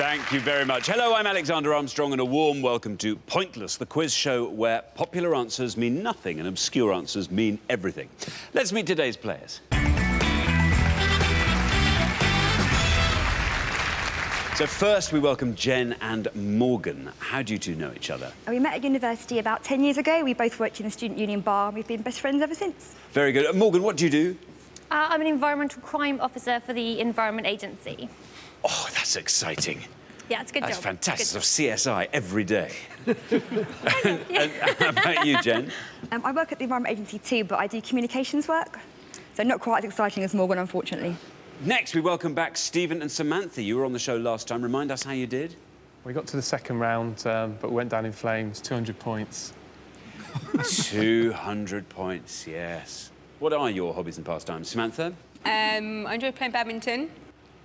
Thank you very much. Hello, I'm Alexander Armstrong, and a warm welcome to Pointless, the quiz show where popular answers mean nothing and obscure answers mean everything. Let's meet today's players. So first, we welcome Jen and Morgan. How do you two know each other? We met at university about 10 years ago. We both worked in a student union bar, and we've been best friends ever since. Very good. Morgan, what do you do? I'm an environmental crime officer for the Environment Agency. Oh, that's exciting. Yeah, it's a good job. That's fantastic. Sort of CSI every day. and how about you, Jen? I work at the Environment Agency too, but I do communications work. So not quite as exciting as Morgan, unfortunately. Next, we welcome back Stephen and Samantha. You were on the show last time. Remind us how you did. We got to the second round, but we went down in flames, 200 points. 200 points, yes. What are your hobbies and pastimes, Samantha? I enjoy playing badminton.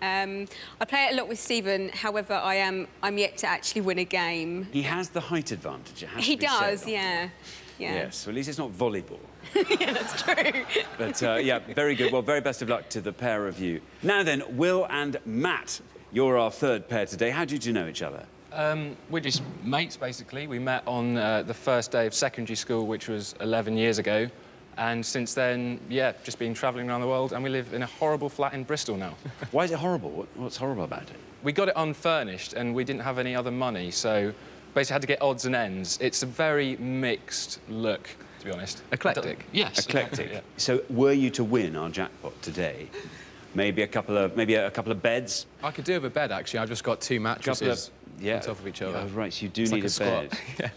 I play it a lot with Stephen, however, I'm yet to actually win a game. He has the height advantage, it has He to be does, said. yeah. Yes, well, at least it's not volleyball. Yeah, that's true. But, yeah, very good. Well, very best of luck to the pair of you. Now then, Will and Matt, you're our third pair today. How did you know each other? We're just mates, basically. We met on the first day of secondary school, which was 11 years ago. And since then, yeah, just been travelling around the world, and we live in a horrible flat in Bristol now. Why is it horrible? What's horrible about it? We got it unfurnished, and we didn't have any other money, so basically had to get odds and ends. It's a very mixed look, to be honest. Eclectic? Yes. Eclectic. Exactly, yeah. So, were you to win our jackpot today, maybe a couple of beds? I could do with a bed, actually. I've just got two mattresses on top of each other. Oh, right, so you do It's need like a bed. Yeah.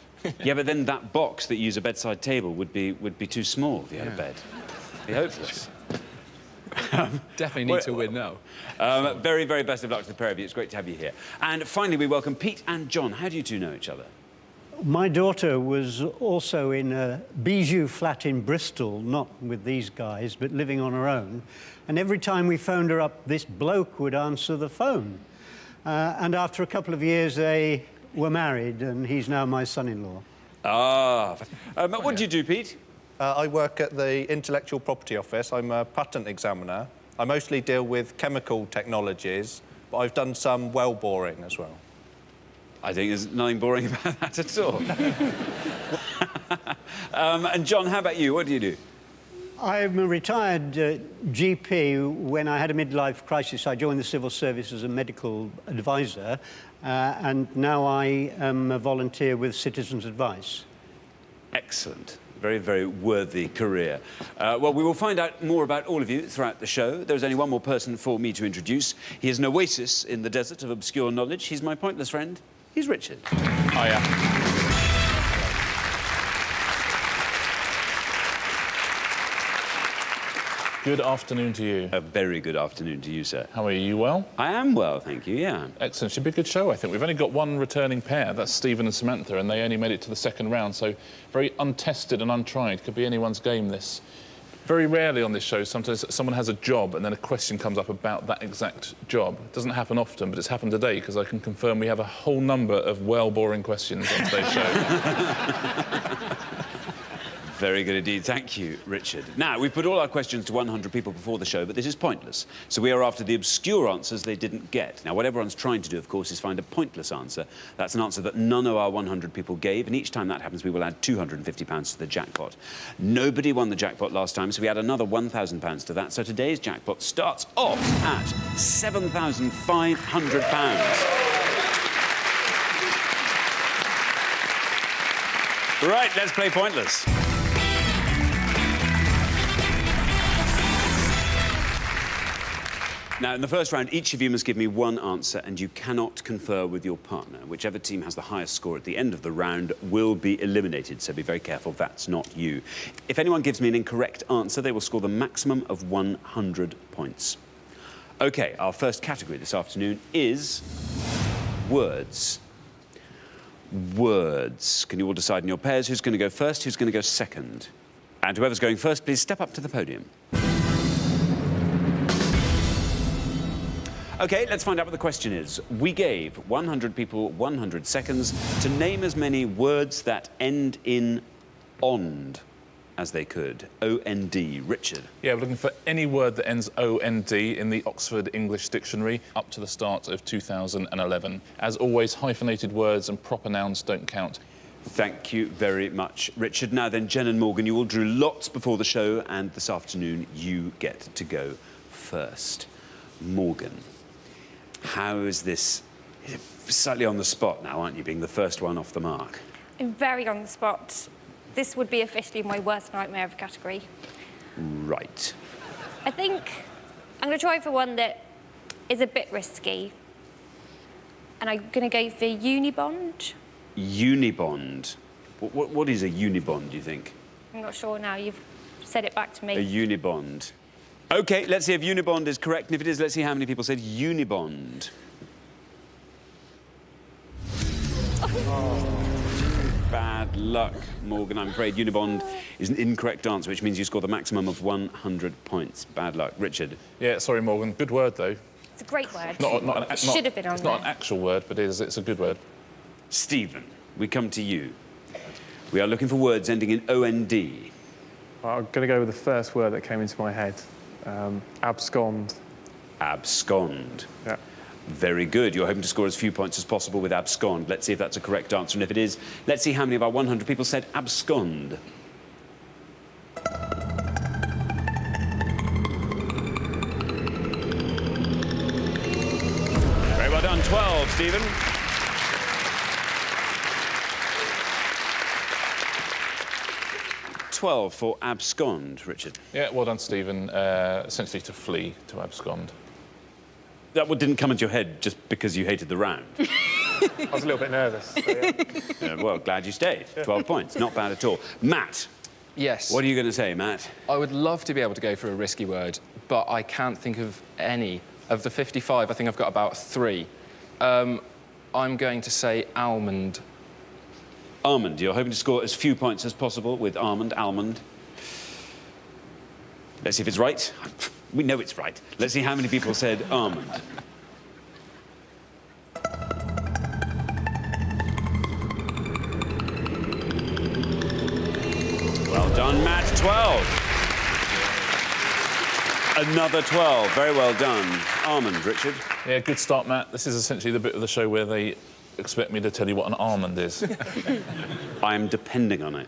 Yeah, but then that box that you use a bedside table would be too small if you had a bed. It'd be hopeless. Definitely need to win now. Very, very best of luck to the pair of you. It's great to have you here. And finally, we welcome Pete and John. How do you two know each other? My daughter was also in a bijou flat in Bristol, not with these guys, but living on her own. And every time we phoned her up, this bloke would answer the phone. And after a couple of years, they were married, and he's now my son-in-law. Ah. What do you do, Pete? I work at the Intellectual Property Office. I'm a patent examiner. I mostly deal with chemical technologies, but I've done some well boring as well. I think there's nothing boring about that at all. And John, how about you? What do you do? I'm a retired GP. When I had a midlife crisis, I joined the civil service as a medical advisor, and now I am a volunteer with Citizens Advice. Excellent. Very, very worthy career. Well, we will find out more about all of you throughout the show. There's only one more person for me to introduce. He is an oasis in the desert of obscure knowledge. He's my pointless friend. He's Richard. Hiya. Good afternoon to you. A very good afternoon to you, sir. How are you? You well? I am well, thank you, yeah. Excellent. Should be a good show, I think. We've only got one returning pair. That's Stephen and Samantha, and they only made it to the second round, so very untested and untried. Could be anyone's game, this. Very rarely on this show, sometimes someone has a job and then a question comes up about that exact job. It doesn't happen often, but it's happened today, because I can confirm we have a whole number of well-boring questions on today's show. Very good indeed. Thank you, Richard. Now, we've put all our questions to 100 people before the show, but this is pointless. So we are after the obscure answers they didn't get. Now, what everyone's trying to do, of course, is find a pointless answer. That's an answer that none of our 100 people gave, and each time that happens, we will add £250 to the jackpot. Nobody won the jackpot last time, so we add another £1,000 to that. So today's jackpot starts off at £7,500. Right, let's play Pointless. Now, in the first round, each of you must give me one answer, and you cannot confer with your partner. Whichever team has the highest score at the end of the round will be eliminated, so be very careful that's not you. If anyone gives me an incorrect answer, they will score the maximum of 100 points. OK, our first category this afternoon is words. Words. Can you all decide in your pairs who's going to go first, who's going to go second? And whoever's going first, please step up to the podium. OK, let's find out what the question is. We gave 100 people 100 seconds to name as many words that end in ond. as they could. O-N-D. Richard. Yeah, we're looking for any word that ends O-N-D in the Oxford English Dictionary up to the start of 2011. As always, hyphenated words and proper nouns don't count. Thank you very much, Richard. Now then, Jen and Morgan, you all drew lots before the show, and this afternoon you get to go first. Morgan, how is this? You're slightly on the spot now, aren't you, being the first one off the mark? I'm very on the spot. This would be officially my worst nightmare of a category. Right. I think I'm going to try for one that is a bit risky. And I'm going to go for Unibond. Unibond. What is a Unibond, do you think? I'm not sure now. You've said it back to me. A Unibond. OK, let's see if Unibond is correct. And if it is, let's see how many people said Unibond. Bad luck, Morgan. I'm afraid Unibond is an incorrect answer, which means you score the maximum of 100 points. Bad luck. Richard. Yeah, sorry, Morgan. Good word, though. It's a great word. Should have been on It's there. not an actual word, but it's a good word. Stephen, we come to you. We are looking for words ending in O-N-D. Well, I'm going to go with the first word that came into my head. Abscond. Abscond. Yeah. Very good. You're hoping to score as few points as possible with abscond. Let's see if that's a correct answer. And if it is, let's see how many of our 100 people said abscond. Very well done. 12, Stephen. $12 for abscond, Richard. Yeah, well done, Stephen. Essentially to flee, to abscond. That one didn't come into your head just because you hated the round. I was a little bit nervous. So yeah. Yeah, well, glad you stayed. 12 points. Not bad at all. Matt. Yes. What are you going to say, Matt? I would love to be able to go for a risky word, but I can't think of any. Of the 55, I think I've got about 3. I'm going to say almond. Almond. You're hoping to score as few points as possible with almond. Let's see if it's right. We know it's right. Let's see how many people said almond. Well done, Matt. 12. Another 12. Very well done. Almond, Richard. Yeah, good start, Matt. This is essentially the bit of the show where they expect me to tell you what an almond is. I'm depending on it.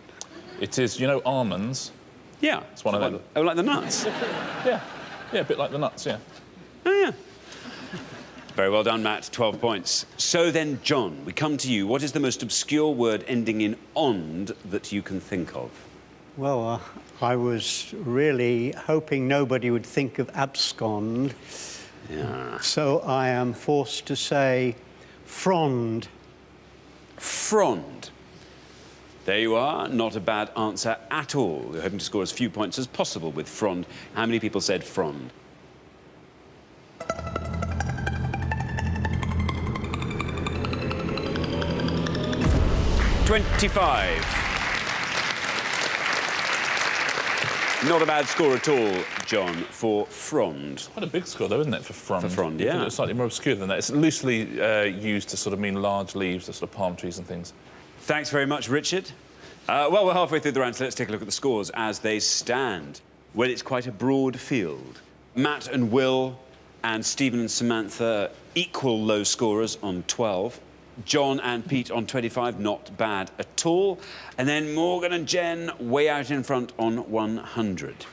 It is, you know, almonds? Yeah. It's one of them. Oh, like the nuts? Yeah. Yeah, a bit like the nuts, yeah. Oh, yeah. Very well done, Matt. 12 points. So then, John, we come to you. What is the most obscure word ending in ond that you can think of? Well, I was really hoping nobody would think of abscond. Yeah. So I am forced to say frond. Frond. There you are. Not a bad answer at all. We're hoping to score as few points as possible with frond. How many people said frond? $25. Not a bad score at all, John, for frond. Quite a big score, though, isn't it, for frond? For frond, yeah. It's slightly more obscure than that. It's loosely used to sort of mean large leaves, the sort of palm trees and things. Thanks very much, Richard. Well, we're halfway through the round, so let's take a look at the scores as they stand. Well, it's quite a broad field. Matt and Will and Stephen and Samantha, equal low scorers on 12. John and Pete on 25, not bad at all. And then Morgan and Jen way out in front on 100.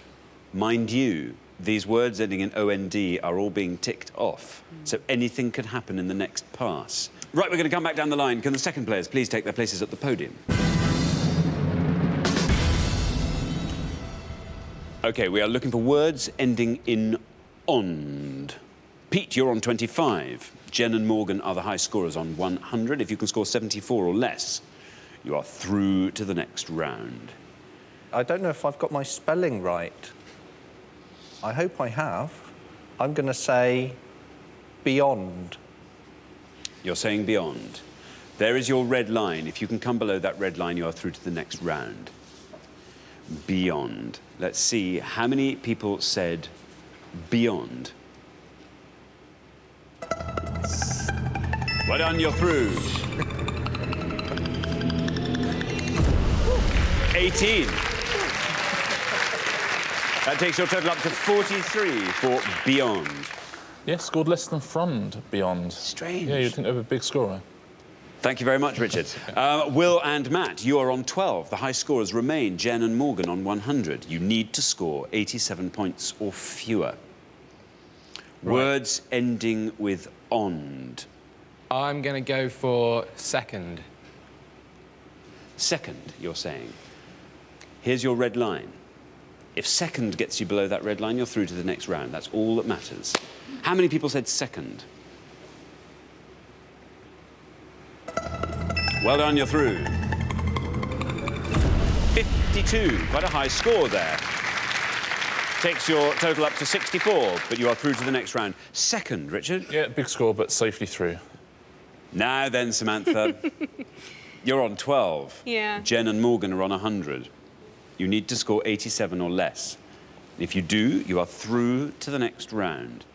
Mind you, these words ending in O-N-D are all being ticked off, so anything could happen in the next pass. Right, we're going to come back down the line. Can the second players please take their places at the podium? OK, we are looking for words ending in ond. Pete, you're on 25. Jen and Morgan are the high scorers on 100. If you can score 74 or less, you are through to the next round. I don't know if I've got my spelling right. I hope I have. I'm going to say beyond. You're saying beyond. There is your red line. If you can come below that red line, you are through to the next round. Beyond. Let's see how many people said beyond. Well done, you're through. 18. That takes your total up to 43 for beyond. Yeah, scored less than frond beyond. Strange. Yeah, you'd think they were a big scorer. Thank you very much, Richard. Will and Matt, you are on 12. The high scorers remain Jen and Morgan on 100. You need to score 87 points or fewer. Right. Words ending with ond. I'm going to go for second. Second, you're saying. Here's your red line. If second gets you below that red line, you're through to the next round. That's all that matters. How many people said second? Well done, you're through. 52, quite a high score there. Takes your total up to 64, but you are through to the next round. Second, Richard? Yeah, big score, but safely through. Now then, Samantha, you're on 12. Yeah. Jen and Morgan are on 100. You need to score 87 or less. If you do, you are through to the next round.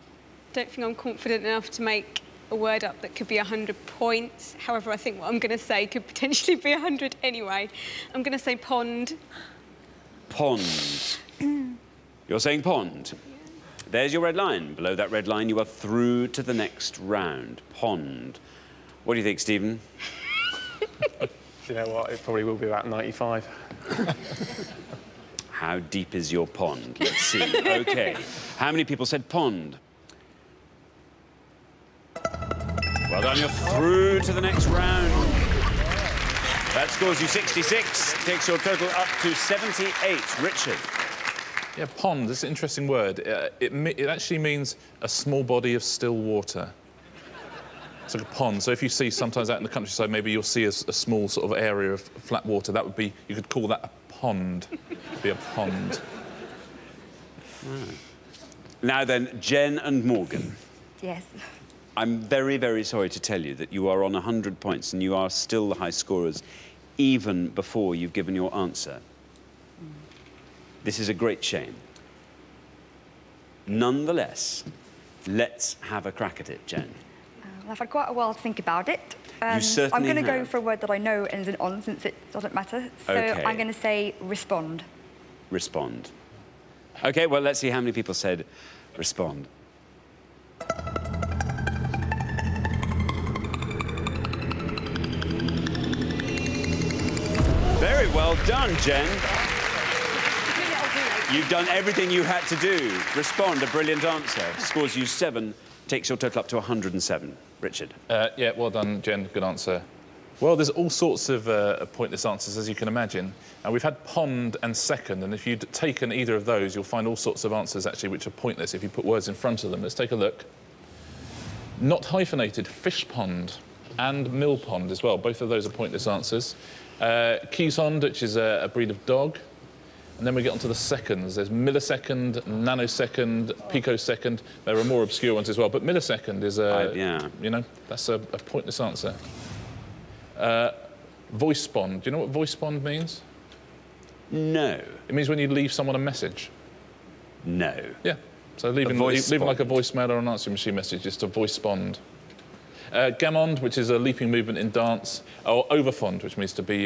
Don't think I'm confident enough to make a word up that could be 100 points. However, I think what I'm going to say could potentially be 100 anyway. I'm going to say pond. Pond. You're saying pond? Yeah. There's your red line. Below that red line, you are through to the next round. Pond. What do you think, Stephen? You know what? It probably will be about 95. How deep is your pond? Let's see. OK. How many people said pond? Well done, you're through to the next round. That scores you 66, takes your total up to 78. Richard. Yeah, pond, this is an interesting word. It actually means a small body of still water. It's like a pond. So if you see sometimes out in the countryside, maybe you'll see a small sort of area of flat water. That would be, you could call that a pond. It'd be a pond. Right. Now then, Jen and Morgan. Yes. I'm very, very sorry to tell you that you are on 100 points and you are still the high scorers even before you've given your answer. This is a great shame. Nonetheless, let's have a crack at it, Jen. I've had quite a while to think about it. You certainly I'm going to go have. for a word that I know ends in on, since it doesn't matter. So OK. I'm going to say respond. Respond. OK, well, let's see how many people said respond. Very well done, Jen. You've done everything you had to do. Respond, a brilliant answer. Scores you 7, takes your total up to 107. Richard. Yeah, well done, Jen. Good answer. Well, there's all sorts of pointless answers, as you can imagine. And we've had pond and second, and if you'd taken either of those, you'll find all sorts of answers, actually, which are pointless if you put words in front of them. Let's take a look. Not hyphenated, fish pond, and mill pond as well. Both of those are pointless answers. Keeshond, which is a breed of dog. And then we get onto the seconds. There's millisecond, nanosecond, picosecond. There are more obscure ones as well, but millisecond is yeah. You know, that's a pointless answer. Voice bond. Do you know what voice bond means? No. It means when you leave someone a message. No. Yeah. So leaving like a voicemail or an answering machine message is to voice bond. Gammond, which is a leaping movement in dance. Or overfond, which means to be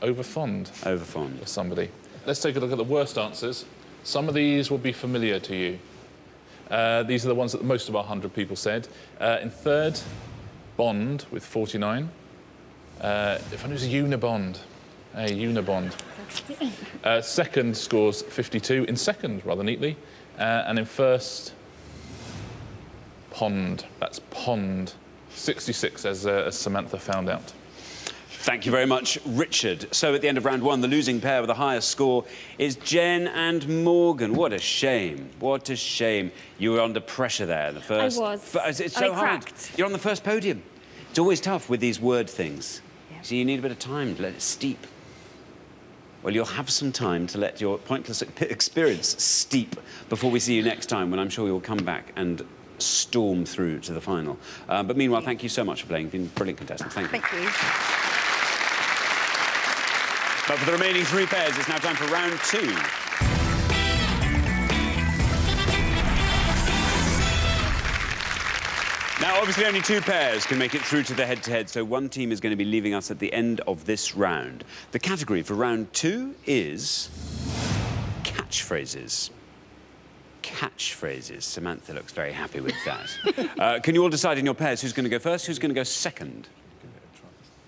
overfond. Overfond. Of somebody. Let's take a look at the worst answers. Some of these will be familiar to you. These are the ones that most of our 100 people said. In third, bond with 49. If I knew it was a unibond. Hey, unibond. Second scores 52. In second, rather neatly. And in first, pond. That's pond. 66, as Samantha found out. Thank you very much, Richard. So at the end of round 1, the losing pair with the highest score is Jen and Morgan. What a shame. What a shame. You were under pressure there in the first. I was. It's so hard. You're on the first podium. It's always tough with these word things. Yeah. So you need a bit of time to let it steep. Well, you'll have some time to let your pointless experience steep before we see you next time, when I'm sure you'll come back and storm through to the final. But meanwhile, thank you so much for playing. You've been brilliant contestants. Thank you. Thank you. But for the remaining 3 pairs, it's now time for round 2. Now, obviously, only 2 pairs can make it through to the head-to-head, so one team is going to be leaving us at the end of this round. The category for round 2 is catchphrases. catchphrases. Samantha looks very happy with that. Can you all decide in your pairs who's going to go first, who's going to go second?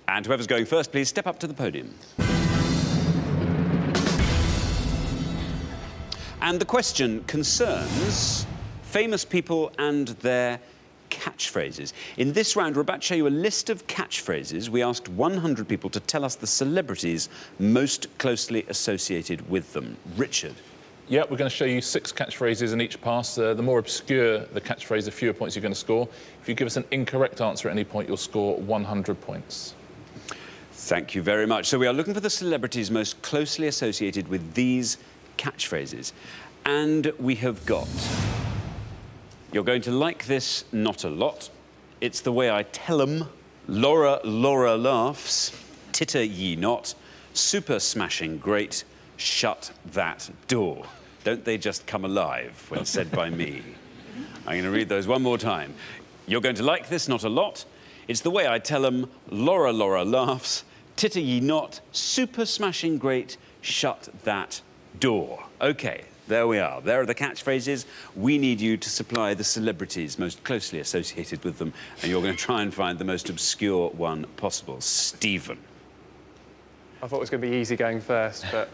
And whoever's going first, please step up to the podium. And the question concerns famous people and their catchphrases. In this round, we're about to show you a list of catchphrases. We asked 100 people to tell us the celebrities most closely associated with them. Richard. Yeah, we're going to show you 6 catchphrases in each pass. The more obscure the catchphrase, the fewer points you're going to score. If you give us an incorrect answer at any point, you'll score 100 points. Thank you very much. So we are looking for the celebrities most closely associated with these catchphrases. And we have got... You're going to like this not a lot. It's the way I tell 'em. Laura laughs. Titter ye not. Super smashing great. Shut that door. Don't they just come alive when said by me? I'm going to read those one more time. You're going to like this not a lot. It's the way I tell 'em. Laura laughs. Titter ye not. Super smashing great. Shut that door. OK. There we are. There are the catchphrases. We need you to supply the celebrities most closely associated with them, and you're going to try and find the most obscure one possible. Stephen. I thought it was going to be easy going first, but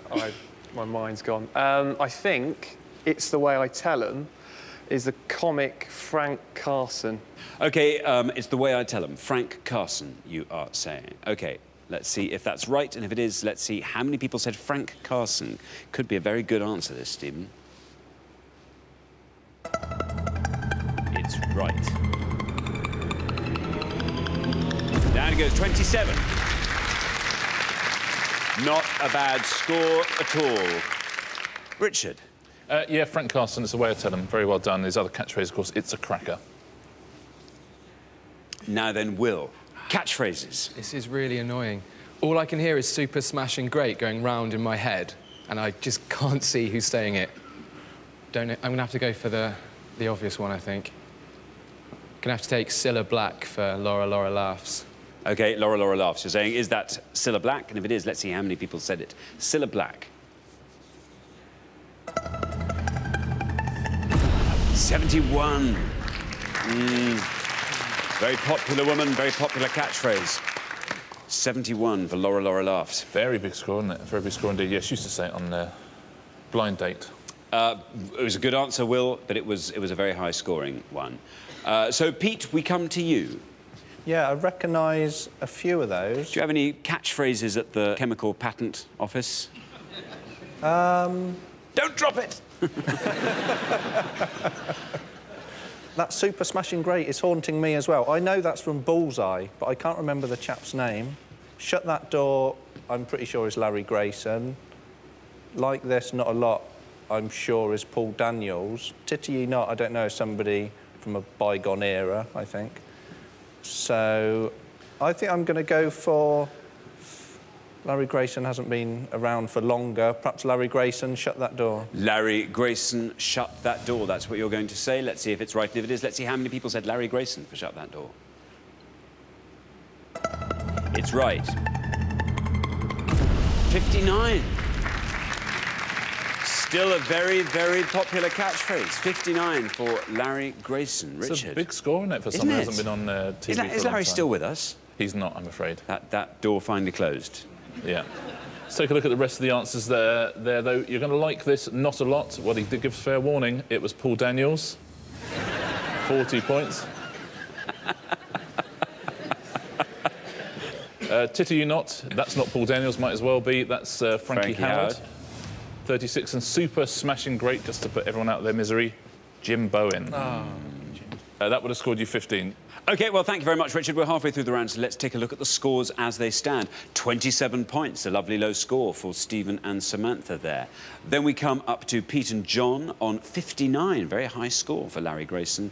my mind's gone. I think It's the Way I Tell 'Em is the comic Frank Carson. OK, It's the Way I Tell 'Em. Frank Carson, you are saying. OK. Let's see if that's right, and if it is, let's see how many people said Frank Carson. Could be a very good answer, this, Stephen. It's right. Down it goes, 27. Not a bad score at all. Richard. Yeah, Frank Carson, It's the Way I Tell 'Em. Very well done. His other catchphrase, of course, It's a Cracker. Now then, Will. Catchphrases. This is really annoying. All I can hear is super smashing great going round in my head, and I just can't see who's saying it. Don't know. I'm gonna have to go for the obvious one, I think. Gonna have to take Cilla Black for Laura laughs. OK, Laura laughs. You're saying, is that Cilla Black? And if it is, let's see how many people said it. Cilla Black. 71. Very popular woman, very popular catchphrase. 71 for Laura laughs. Very big score, isn't it? Very big score indeed. Yes, she used to say it on Blind Date. It was a good answer, Will, but it was a very high-scoring one. So, Pete, we come to you. Yeah, I recognise a few of those. Do you have any catchphrases at the Chemical Patent Office? Don't drop it! That super smashing great is haunting me as well. I know that's from Bullseye, but I can't remember the chap's name. Shut That Door, I'm pretty sure is Larry Grayson. Like This, Not a Lot, I'm sure is Paul Daniels. Titter Ye Not, I don't know, somebody from a bygone era, I think. So I think I'm going to go for... Larry Grayson hasn't been around for longer. Perhaps Larry Grayson, Shut That Door. Larry Grayson, Shut That Door. That's what you're going to say. Let's see if it's right. And if it is, let's see how many people said Larry Grayson for Shut That Door. It's right. 59. Still a very, very popular catchphrase. 59 for Larry Grayson. Richard. It's a big score, isn't it, for someone who hasn't been on TV for a long Is Larry time? still with us? He's not, I'm afraid. That door finally closed. Yeah. Let's take a look at the rest of the answers there, though. You're going to like this not a lot. Well, he did give us fair warning. It was Paul Daniels. 40 points. Titter You Not. That's not Paul Daniels, might as well be. That's Frankie Howard. 36. And super smashing great, just to put everyone out of their misery, Jim Bowen. Oh. That would have scored you 15. OK, well, thank you very much, Richard. We're halfway through the round, so let's take a look at the scores as they stand. 27 points, a lovely low score for Stephen and Samantha there. Then we come up to Pete and John on 59, very high score for Larry Grayson.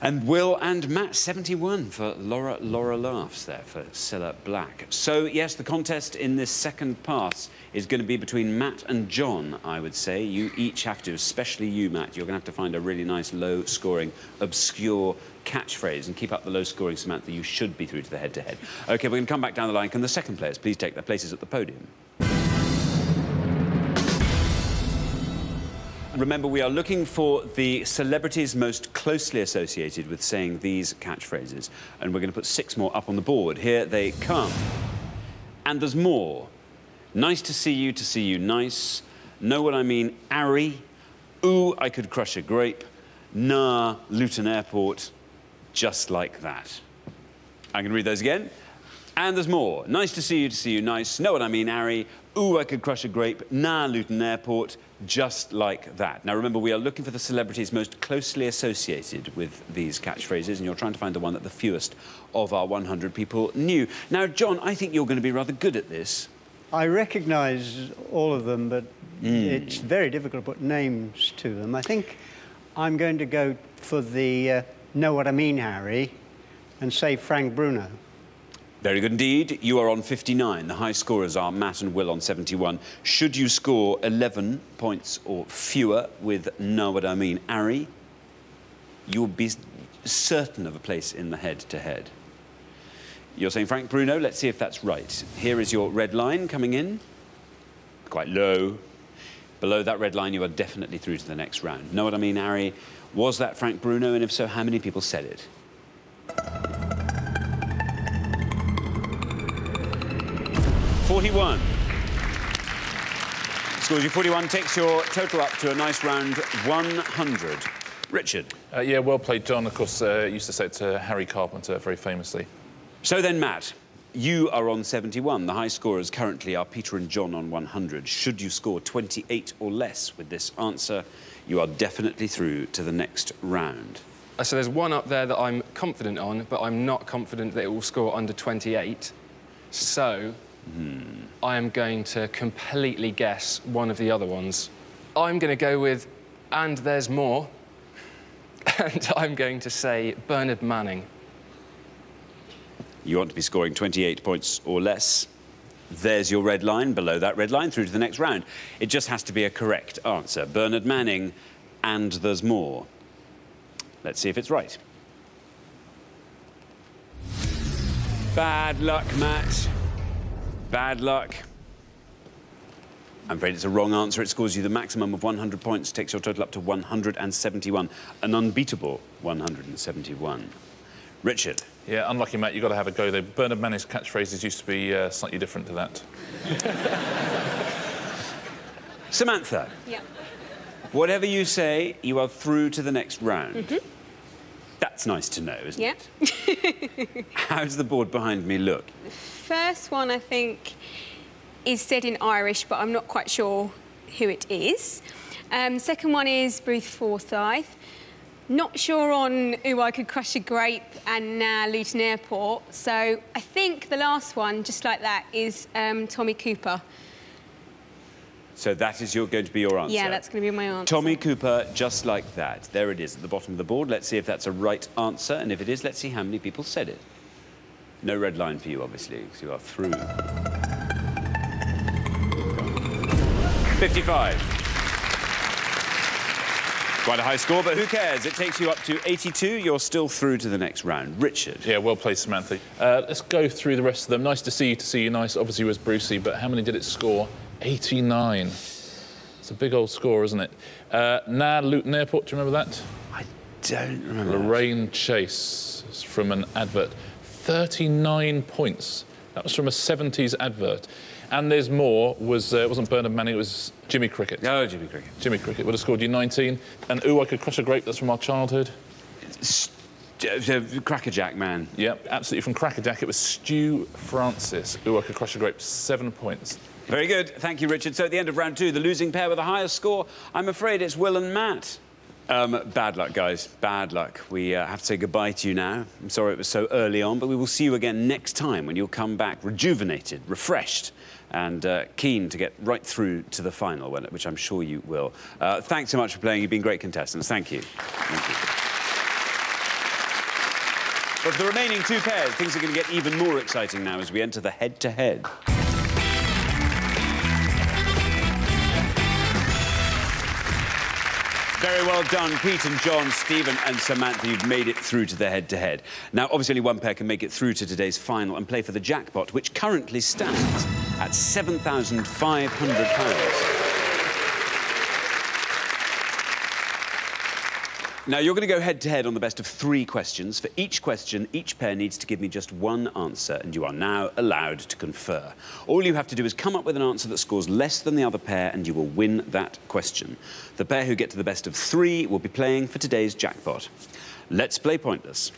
And Will and Matt, 71 for Laura laughs there for Cilla Black. So, yes, the contest in this second pass is going to be between Matt and John, I would say. You each have to, especially you, Matt, you're going to have to find a really nice, low-scoring, obscure catchphrase and keep up the low-scoring, Samantha. You should be through to the head-to-head. OK, we're going to come back down the line. Can the second players please take their places at the podium? remember, we are looking for the celebrities most closely associated with saying these catchphrases. And we're going to put 6 more up on the board. Here they come. And there's more. Nice to see you, nice. Know what I mean, Arry. Ooh, I could crush a grape. Nah, Luton Airport. Just like that. I'm going to read those again. And there's more. Nice to see you, nice. Know what I mean, Arry. Ooh, I could crush a grape. Nah, Luton Airport. Just like that. Now, remember, we are looking for the celebrities most closely associated with these catchphrases, and you're trying to find the one that the fewest of our 100 people knew. Now, John, I think you're going to be rather good at this. I recognise all of them, but it's very difficult to put names to them. I think I'm going to go for the Know What I Mean, Harry, and say Frank Bruno. Very good indeed. You are on 59. The high scorers are Matt and Will on 71. Should you score 11 points or fewer with Know What I Mean, Harry, you'll be certain of a place in the head-to-head. You're saying Frank Bruno. Let's see if that's right. Here is your red line coming in. Quite low. Below that red line, you are definitely through to the next round. Know What I Mean, Harry? Was that Frank Bruno? And if so, how many people said it? ...41. Scores you 41, takes your total up to a nice round 100. Richard. Yeah, well played, John. Of course, used to say it to Harry Carpenter very famously. So then, Matt, you are on 71. The high scorers currently are Peter and John on 100. Should you score 28 or less with this answer, you are definitely through to the next round. So there's one up there that I'm confident on, but I'm not confident that it will score under 28. So I am going to completely guess one of the other ones. I'm going to go with And There's More, and I'm going to say Bernard Manning. You want to be scoring 28 points or less. There's your red line. Below that red line, through to the next round. It just has to be a correct answer. Bernard Manning, And There's More. Let's see if it's right. Bad luck, Matt. Bad luck. I'm afraid it's a wrong answer. It scores you the maximum of 100 points, takes your total up to 171. An unbeatable 171. Richard. Yeah, unlucky, Matt. You've got to have a go, though. Bernard Manning's catchphrases used to be slightly different to that. Samantha. Yeah. Whatever you say, you are through to the next round. That's nice to know, isn't it? Yeah. How does the board behind me look? First one, I think, is said in Irish, but I'm not quite sure who it is. Second one is Bruce Forsyth. Not sure on Ooh, I Could Crush a Grape and Luton Airport. So I think the last one, just like that, is Tommy Cooper. So that is going to be your answer? Yeah, that's going to be my answer. Tommy Cooper, Just Like That. There it is at the bottom of the board. Let's see if that's a right answer. And if it is, let's see how many people said it. No red line for you, obviously, because you are through. 55. Quite a high score, but who cares? It takes you up to 82. You're still through to the next round. Richard. Yeah, well played, Samantha. Let's go through the rest of them. Nice to see you, nice. Obviously was Brucey, but how many did it score? 89. It's a big old score, isn't it? Luton Airport, do you remember that? I don't remember. Lorraine Chase. It's from an advert. 39 points. That was from a 70s advert. And There's More was, it wasn't Bernard Manning, it was Jimmy Cricket. Oh, Jimmy Cricket. Jimmy Cricket would have scored you 19. And Ooh, I Could Crush a Grape, that's from our childhood. Crackerjack Man. Yep, absolutely from Crackerjack. It was Stu Francis. Ooh, I Could Crush a Grape, 7 points. Very good. Thank you, Richard. So at the end of round 2, the losing pair with the highest score, I'm afraid it's Will and Matt. Bad luck, guys. Bad luck. We have to say goodbye to you now. I'm sorry it was so early on, but we will see you again next time when you'll come back rejuvenated, refreshed, and keen to get right through to the final, which I'm sure you will. Thanks so much for playing. You've been great contestants. Thank you. Thank you. But for the remaining 2 pairs, things are going to get even more exciting now as we enter the head-to-head. Very well done, Pete and John, Stephen and Samantha. You've made it through to the head-to-head. Now, obviously, only one pair can make it through to today's final and play for the jackpot, which currently stands at £7,500. Now, you're going to go head-to-head on the best of 3 questions. For each question, each pair needs to give me just one answer, and you are now allowed to confer. All you have to do is come up with an answer that scores less than the other pair, and you will win that question. The pair who get to the best of 3 will be playing for today's jackpot. Let's play Pointless.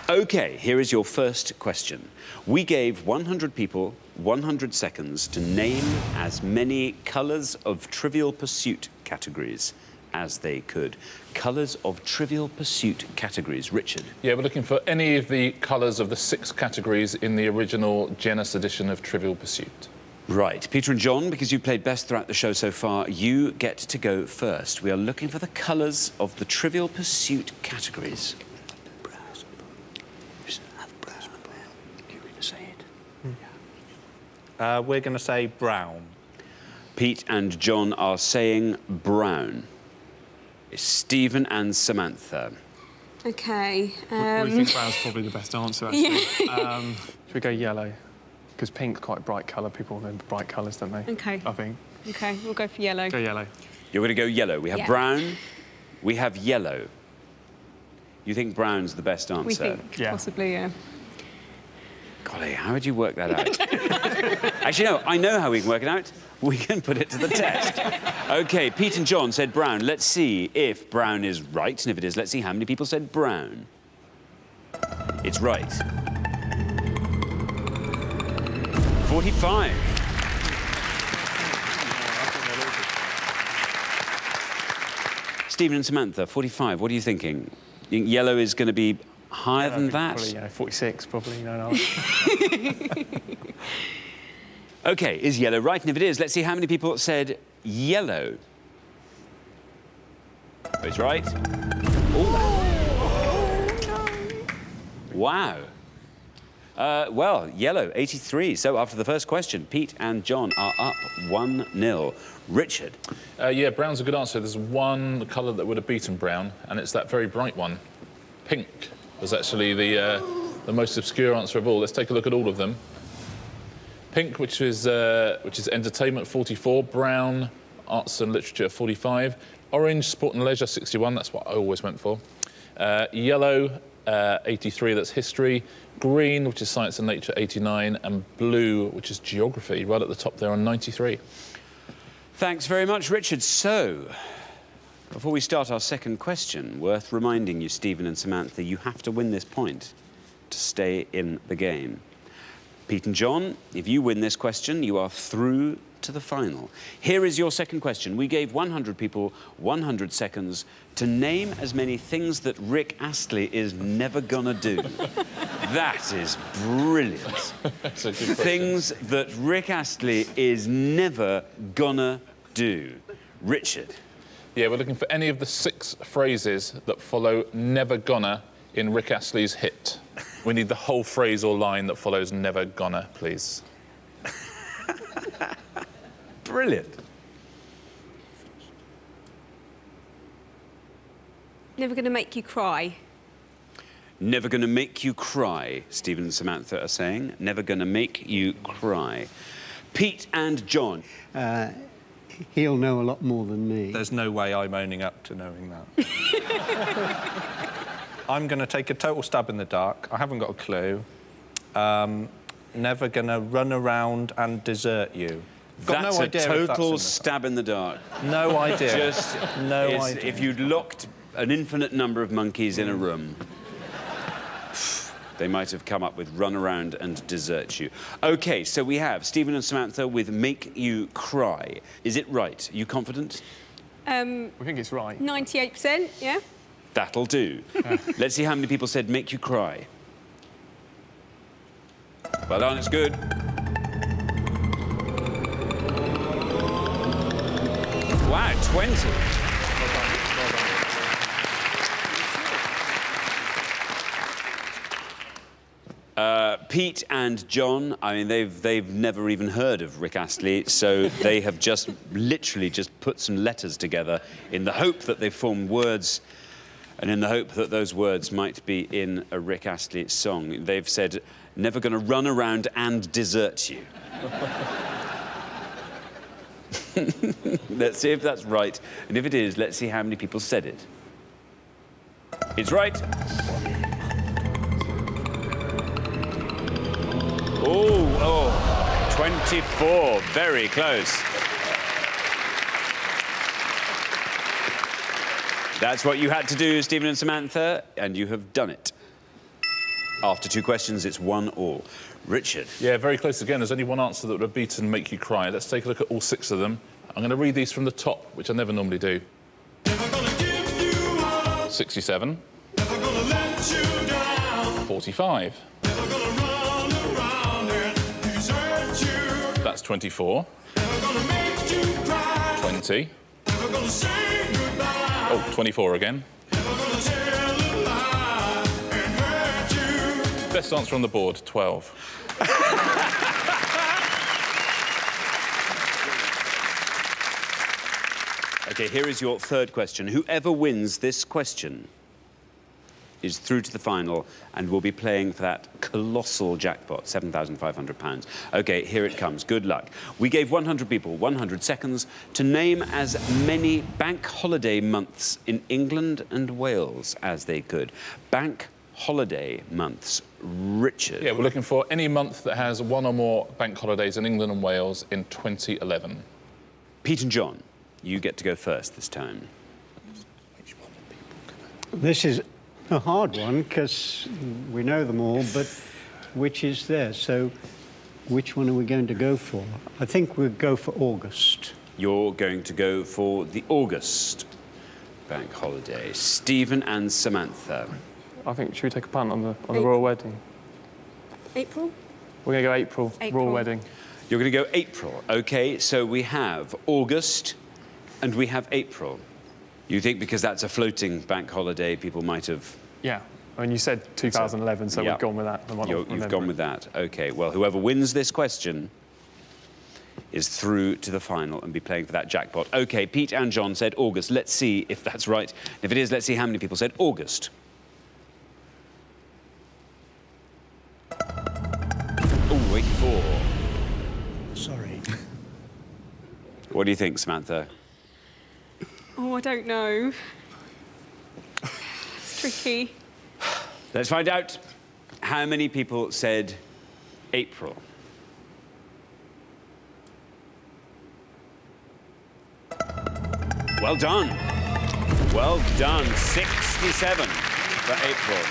OK, here is your first question. We gave 100 people 100 seconds to name as many colours of Trivial Pursuit categories as they could. Colours of Trivial Pursuit categories. Richard? Yeah, we're looking for any of the colours of the 6 categories in the original Genus edition of Trivial Pursuit. Right. Peter and John, because you've played best throughout the show so far, you get to go first. We are looking for the colours of the Trivial Pursuit categories. We're going to say brown. Pete and John are saying brown. It's Stephen and Samantha. OK. We think brown's probably the best answer, actually. Should we go yellow? Because pink's quite a bright colour. People remember bright colours, don't they? OK. I think. OK, we'll go for yellow. Go yellow. You're going to go yellow. We have Yeah. brown. We have yellow. You think brown's the best answer? We think, Yeah. possibly, yeah. Golly, how would you work that out? Actually, no, I know how we can work it out. We can put it to the test. OK, Pete and John said brown. Let's see if brown is right. And if it is, let's see how many people said brown. It's right. 45. Stephen and Samantha, 45. What are you thinking? You think yellow is going to be higher than that? Probably, yeah, 46, probably. No. OK, is yellow right? And if it is, let's see how many people said yellow. Oh, it's right. Wow. Well, yellow, 83. So after the first question, Pete and John are up 1-0. Richard? Yeah, brown's a good answer. There's one colour that would have beaten brown, and it's that very bright one. Pink was actually the most obscure answer of all. Let's take a look at all of them. Pink, which is entertainment, 44. Brown, arts and literature, 45. Orange, sport and leisure, 61. That's what I always went for. Yellow, 83. That's history. Green, which is science and nature, 89. And blue, which is geography, right at the top there on 93. Thanks very much, Richard. So, before we start our second question, worth reminding you, Stephen and Samantha, you have to win this point to stay in the game. Pete and John, if you win this question, you are through to the final. Here is your second question. We gave 100 people 100 seconds to name as many things that Rick Astley is never gonna do. That is brilliant. That's a good question. Things that Rick Astley is never gonna do. Richard? Yeah, we're looking for any of the 6 phrases that follow never gonna in Rick Astley's hit. We need the whole phrase or line that follows never gonna, please. Brilliant. Never going to make you cry. Never gonna make you cry, Stephen and Samantha are saying. Never gonna make you cry. Pete and John. He'll know a lot more than me. There's no way I'm owning up to knowing that. I'm going to take a total stab in the dark. I haven't got a clue. Never going to run around and desert you. Got That's no a idea if that's total in the stab in the dark. No idea. Just no is idea. if you'd locked an infinite number of monkeys in a room, they might have come up with run around and desert you. OK, so we have Stephen and Samantha with make you cry. Is it right? Are you confident? We think it's right. 98%, yeah? That'll do. Let's see how many people said make you cry. Well done, it's good. Wow, 20. Pete and John, I mean, they've never even heard of Rick Astley, so they have just literally just put some letters together in the hope that they form words and in the hope that those words might be in a Rick Astley song. They've said, never gonna run around and desert you. Let's see if that's right. And if it is, let's see how many people said it. It's right. Oh, 24. Very close. That's what you had to do, Stephen and Samantha, and you have done it. After 2 questions, it's 1-1. Richard. Yeah, very close again. There's only one answer that would have beaten Make You Cry. Let's take a look at all 6 of them. I'm going to read these from the top, which I never normally do. 67. 45. That's 24. 20. Oh, 24 again. Best answer on the board, 12. OK, here is your 3rd question. Whoever wins this question is through to the final and will be playing for that colossal jackpot, £7,500. OK, here it comes. Good luck. We gave 100 people 100 seconds to name as many bank holiday months in England and Wales as they could. Bank holiday months. Richard. Yeah, we're looking for any month that has 1 or more bank holidays in England and Wales in 2011. Pete and John, you get to go first this time. This is a hard one, because we know them all, but which is there? So which one are we going to go for? I think we'll go for August. You're going to go for the August bank holiday. Stephen and Samantha. I think, should we take a punt on the royal wedding? April? We're going to go April, royal wedding. You're going to go April. OK, so we have August and we have April. You think because that's a floating bank holiday, people might have... Yeah. I mean, you said 2011, so yeah. we've gone with that. You've gone with that. OK, well, whoever wins this question is through to the final and be playing for that jackpot. OK, Pete and John said August. Let's see if that's right. If it is, let's see how many people said August. Oh, 84. Sorry. What do you think, Samantha? Oh, I don't know. It's tricky. Let's find out how many people said April. Well done. Well done. 67 for April.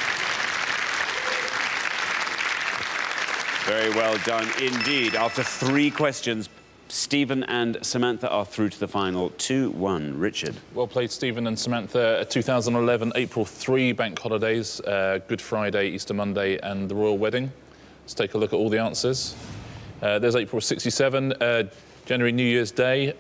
Very well done indeed. After 3 questions, Stephen and Samantha are through to the final. 2-1. Richard. Well played, Stephen and Samantha. 2011, April, 3 bank holidays, Good Friday, Easter Monday and the royal wedding. Let's take a look at all the answers. There's April 67, January New Year's Day,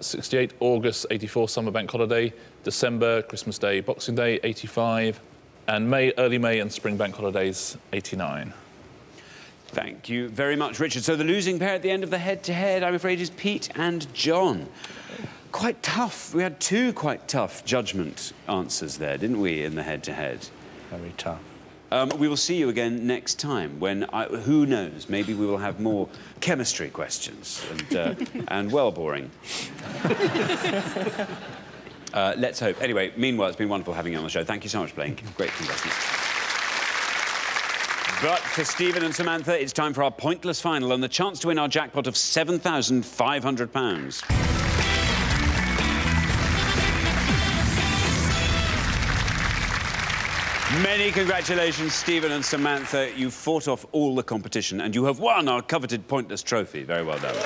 68, August 84, summer bank holiday, December, Christmas Day, Boxing Day, 85, and May, early May and spring bank holidays, 89. Thank you very much, Richard. So the losing pair at the end of the head-to-head, I'm afraid, is Pete and John. Quite tough. We had 2 quite tough judgment answers there, didn't we, in the head-to-head? Very tough. We will see you again next time when, who knows, maybe we will have more chemistry questions and well boring. Let's hope. Anyway, meanwhile, it's been wonderful having you on the show. Thank you so much for playing. Great contestants. But for Stephen and Samantha, it's time for our pointless final and the chance to win our jackpot of £7,500. Many congratulations, Stephen and Samantha. You fought off all the competition and you have won our coveted pointless trophy. Very well done.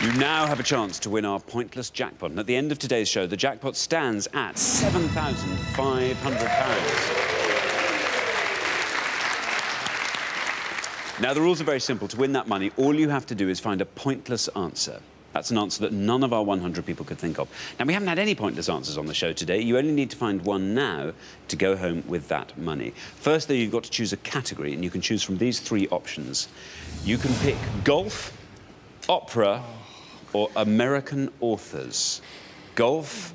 You now have a chance to win our pointless jackpot. And at the end of today's show, the jackpot stands at £7,500. Now, the rules are very simple. To win that money, all you have to do is find a pointless answer. That's an answer that none of our 100 people could think of. Now, we haven't had any pointless answers on the show today. You only need to find one now to go home with that money. Firstly, you've got to choose a category, and you can choose from these 3 options. You can pick golf, opera, or American authors. Golf,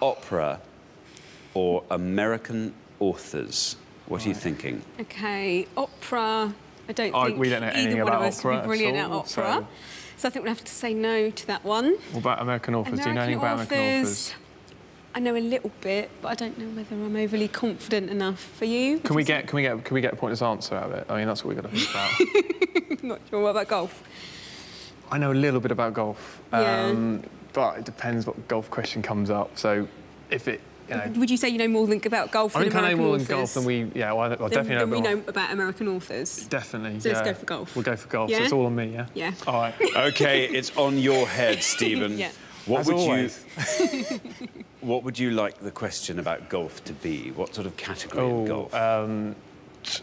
opera, or American authors. What are you thinking? OK, opera. I don't think we don't know anything either one of about us would opera be brilliant at at all, opera. So I think we'll have to say no to that one. What about American authors? Do you know anything about American authors? I know a little bit, but I don't know whether I'm overly confident enough for you. Can we get a pointless answer out of it? I mean, that's what we've got to think about. Not sure. What about golf? I know a little bit about golf, Yeah. but it depends what golf question comes up. So if it, you know... Would you say you know more about golf than American authors? I know more than golf than we... Yeah, well, I definitely know more. we know about American authors. Definitely, So let's go for golf. We'll go for golf. Yeah? So it's all on me, yeah? Yeah. All right. OK, it's on your head, Stephen. Yeah. What As would always. What would you like the question about golf to be? What sort of category of golf? I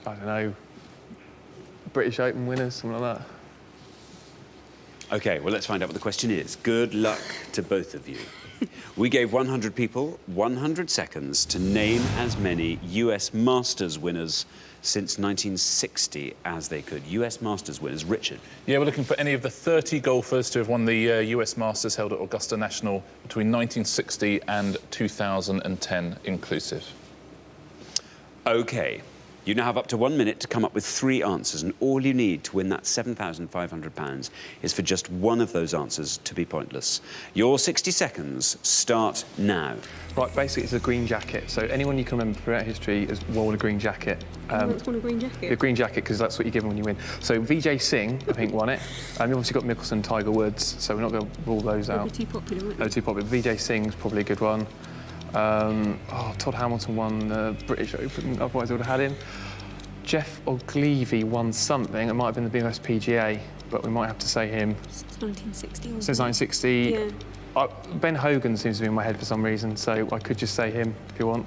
don't know. British Open winners, something like that. OK, well, let's find out what the question is. Good luck to both of you. We gave 100 people 100 seconds to name as many US Masters winners since 1960 as they could. US Masters winners. Richard. Yeah, we're looking for any of the 30 golfers to have won the US Masters held at Augusta National between 1960 and 2010 inclusive. OK. You now have up to 1 minute to come up with 3 answers, and all you need to win that £7,500 is for just one of those answers to be pointless. Your 60 seconds start now. Right, basically it's a green jacket. So anyone you can remember throughout history has worn a green jacket. What's worn a green jacket? A green jacket, because that's what you give them when you win. So Vijay Singh, I think, won it. You've obviously got Mickelson, Tiger Woods, so we're not going to rule those out. Too popular, weren't No, too popular. Vijay Singh's probably a good one. Todd Hamilton won the British Open, otherwise I would have had him. Jeff Ogilvy won something. It might have been the BMSPGA, but we might have to say him. Since 1960. Since 1960. Yeah. Ben Hogan seems to be in my head for some reason, so I could just say him if you want.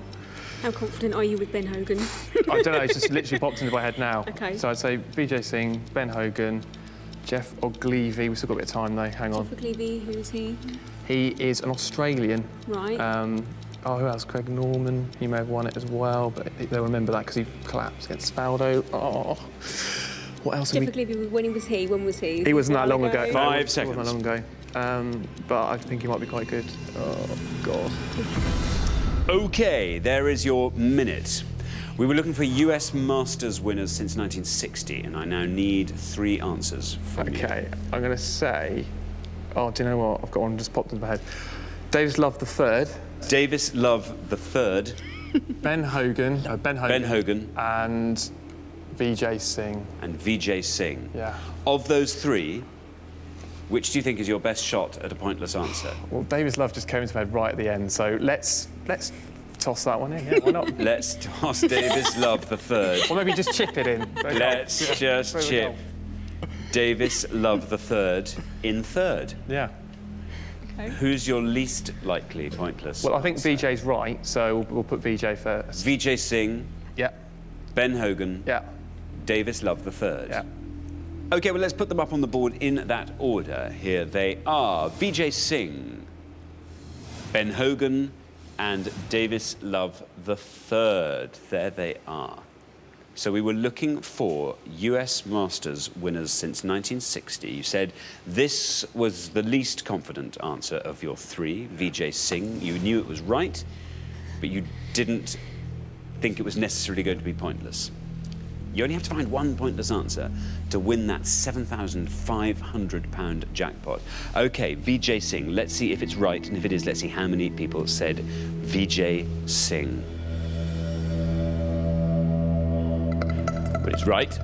How confident are you with Ben Hogan? I don't know, it's just literally popped into my head now. OK. So I'd say Vijay Singh, Ben Hogan, Jeff Ogilvy. We've still got a bit of time though, hang on. Jeff Ogilvy, who is he? He is an Australian. Right. Who else? Craig Norman. He may have won it as well, but they'll remember that because he collapsed against Faldo. Oh. What else? Jeff Ogilvy, when was he? When was he? He wasn't that long ago. 5 seconds. He wasn't that long ago. But I think he might be quite good. Oh, God. OK, there is your minute. We were looking for US Masters winners since 1960, and I now need 3 answers from you. OK, I'm going to say... Oh, do you know what? I've got one just popped into my head. Davis Love the Third. Davis Love the Third. Ben Hogan. Ben Hogan. And Vijay Singh. And Vijay Singh. Yeah. Of those 3, which do you think is your best shot at a pointless answer? Well, Davis Love just came into my head right at the end, so let's toss that one in. Yeah, why not? Let's toss Davis Love the Third. Or maybe just chip it in. Let's just chip Davis Love the Third in third. Yeah. Okay. Who's your least likely pointless? Well, I think Vijay's right, so we'll put Vijay first. Vijay Singh. Yeah. Ben Hogan. Yeah. Davis Love the Third. Yeah. OK, well, let's put them up on the board in that order. Here they are. Vijay Singh, Ben Hogan, and Davis Love the Third. There they are. So we were looking for US Masters winners since 1960. You said this was the least confident answer of your 3, Vijay Singh. You knew it was right, but you didn't think it was necessarily going to be pointless. You only have to find one pointless answer to win that £7,500 jackpot. OK, Vijay Singh, let's see if it's right, and if it is, let's see how many people said Vijay Singh. But it's right.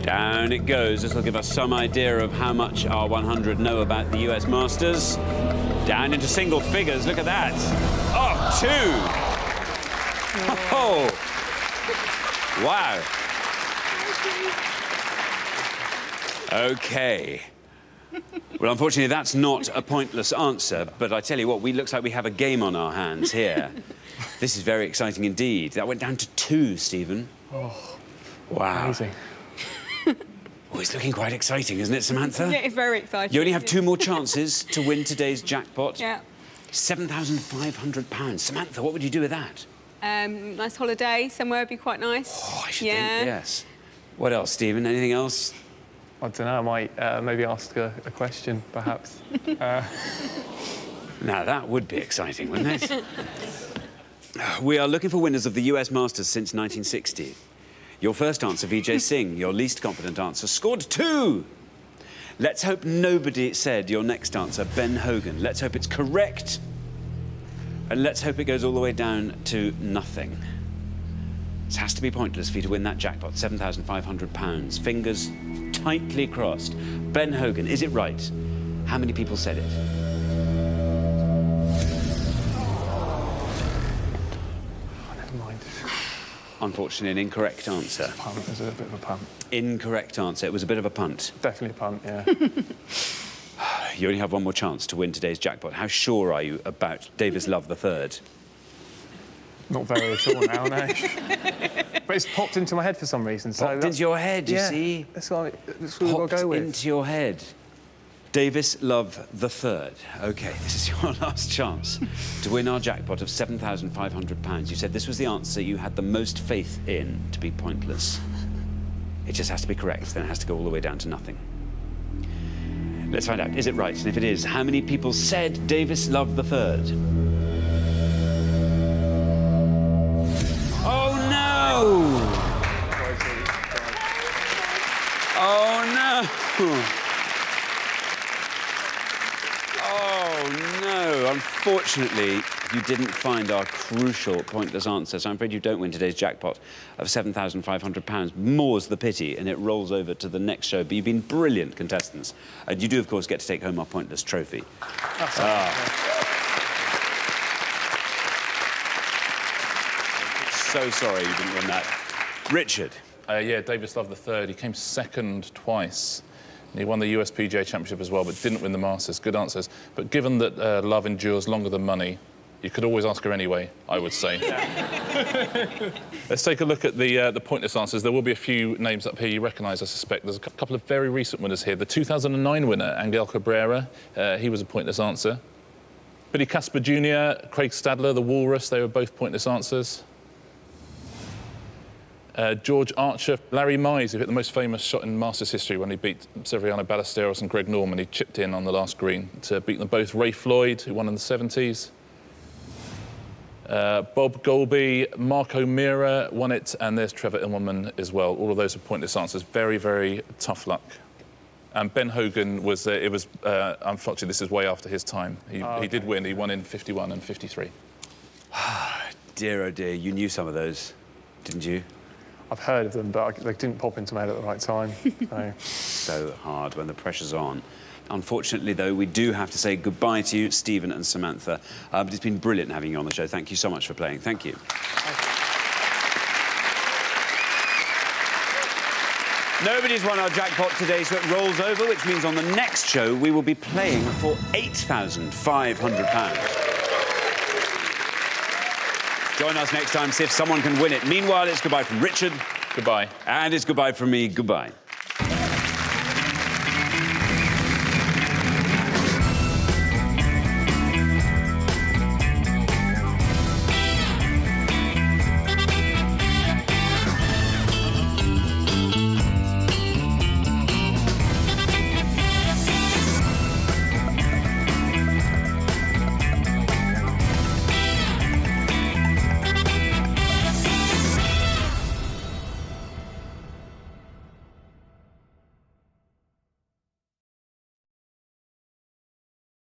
Down it goes. This will give us some idea of how much our 100 know about the US Masters. Down into single figures. Look at that. Oh, 2. Oh. Wow. OK. Well, unfortunately, that's not a pointless answer, but I tell you what, looks like we have a game on our hands here. This is very exciting indeed. That went down to 2, Stephen. Oh, wow. Amazing. Oh, it's looking quite exciting, isn't it, Samantha? Yeah, it's very exciting. You only have 2 more chances to win today's jackpot. Yeah. £7,500. Samantha, what would you do with that? Nice holiday somewhere would be quite nice. Oh, I should think, yes. What else, Stephen? Anything else? I don't know, I might maybe ask a question, perhaps. Now, that would be exciting, wouldn't it? We are looking for winners of the US Masters since 1960. Your first answer, Vijay Singh. Your least confident answer scored 2. Let's hope nobody said your next answer, Ben Hogan. Let's hope it's correct. And let's hope it goes all the way down to nothing. This has to be pointless for you to win that jackpot, £7,500. Fingers tightly crossed. Ben Hogan, is it right? How many people said it? Never mind. Unfortunately, an incorrect answer. Punt. It was a bit of a punt. Incorrect answer. It was a bit of a punt. Definitely a punt, yeah. You only have one more chance to win today's jackpot. How sure are you about Davis Love III? Not very at all now, no. But it's popped into my head for some reason. So Popped into your head, you see? That's what we've got to go with. Into your head. Davis Love III. OK, this is your last chance to win our jackpot of £7,500. You said this was the answer you had the most faith in to be pointless. It just has to be correct, then it has to go all the way down to nothing. Let's find out. Is it right? And if it is, how many people said Davis Love III? Oh, no! Oh, no! Oh, no. Unfortunately, you didn't find our crucial pointless answer, so I'm afraid you don't win today's jackpot of £7,500. More's the pity, and it rolls over to the next show. But you've been brilliant contestants. And you do, of course, get to take home our pointless trophy. So sorry you didn't win that. Richard. Yeah, Davis Love III. He came second twice. And he won the USPGA Championship as well, but didn't win the Masters. Good answers. But given that love endures longer than money, you could always ask her anyway, I would say. Yeah. Let's take a look at the pointless answers. There will be a few names up here you recognise, I suspect. There's a couple of very recent winners here. The 2009 winner, Angel Cabrera, he was a pointless answer. Billy Casper Jr., Craig Stadler, the Walrus, they were both pointless answers. George Archer, Larry Mize, who hit the most famous shot in Masters history when he beat Severiano Ballesteros and Greg Norman. He chipped in on the last green to beat them both. Ray Floyd, who won in the 70s. Bob Golby, Mark O'Meara won it, and there's Trevor Immelman as well. All of those are pointless answers. Very, very tough luck. And Ben Hogan was, unfortunately, this is way after his time. He did win. He won in 51 and 53. Dear, oh dear, you knew some of those, didn't you? I've heard of them, but they didn't pop into my head at the right time. So hard when the pressure's on. Unfortunately, though, we do have to say goodbye to you, Stephen and Samantha. But it's been brilliant having you on the show. Thank you so much for playing. Thank you. Nobody's won our jackpot today, so it rolls over, which means on the next show we will be playing for £8,500. Join us next time, see if someone can win it. Meanwhile, it's goodbye from Richard. Goodbye. And it's goodbye from me. Goodbye.